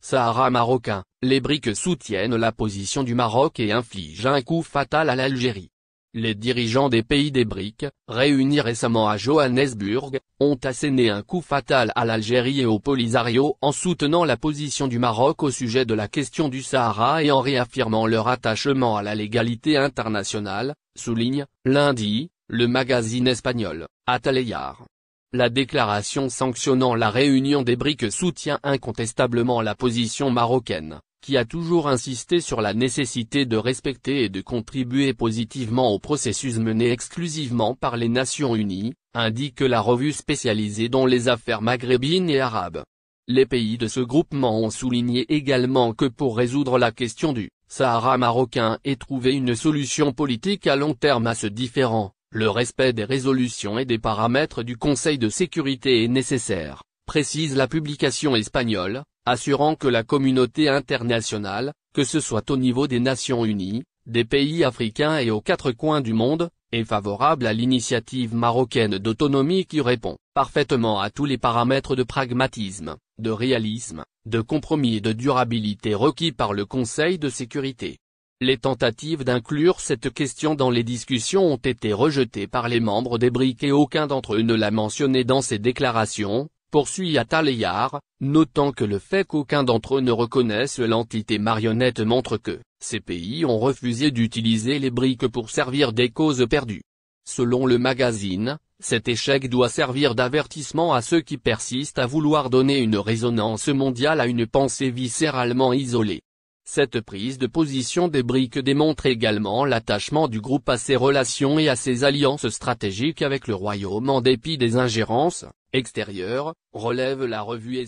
Sahara marocain, les BRICS soutiennent la position du Maroc et infligent un coup fatal à l'Algérie. Les dirigeants des pays des BRICS, réunis récemment à Johannesburg, ont asséné un coup fatal à l'Algérie et au Polisario en soutenant la position du Maroc au sujet de la question du Sahara et en réaffirmant leur attachement à la légalité internationale, souligne, lundi, le magazine espagnol, Ataleyar. La déclaration sanctionnant la réunion des BRICS soutient incontestablement la position marocaine, qui a toujours insisté sur la nécessité de respecter et de contribuer positivement au processus mené exclusivement par les Nations Unies, indique la revue spécialisée dans les affaires maghrébines et arabes. Les pays de ce groupement ont souligné également que pour résoudre la question du Sahara marocain et trouver une solution politique à long terme à ce différend, le respect des résolutions et des paramètres du Conseil de sécurité est nécessaire, précise la publication espagnole, assurant que la communauté internationale, que ce soit au niveau des Nations Unies, des pays africains et aux quatre coins du monde, est favorable à l'initiative marocaine d'autonomie qui répond parfaitement à tous les paramètres de pragmatisme, de réalisme, de compromis et de durabilité requis par le Conseil de sécurité. Les tentatives d'inclure cette question dans les discussions ont été rejetées par les membres des BRICS et aucun d'entre eux ne l'a mentionné dans ses déclarations, poursuit Ataleyar, notant que le fait qu'aucun d'entre eux ne reconnaisse l'entité marionnette montre que ces pays ont refusé d'utiliser les BRICS pour servir des causes perdues. Selon le magazine, cet échec doit servir d'avertissement à ceux qui persistent à vouloir donner une résonance mondiale à une pensée viscéralement isolée. Cette prise de position des BRICS démontre également l'attachement du groupe à ses relations et à ses alliances stratégiques avec le Royaume en dépit des ingérences extérieures, relève la revue.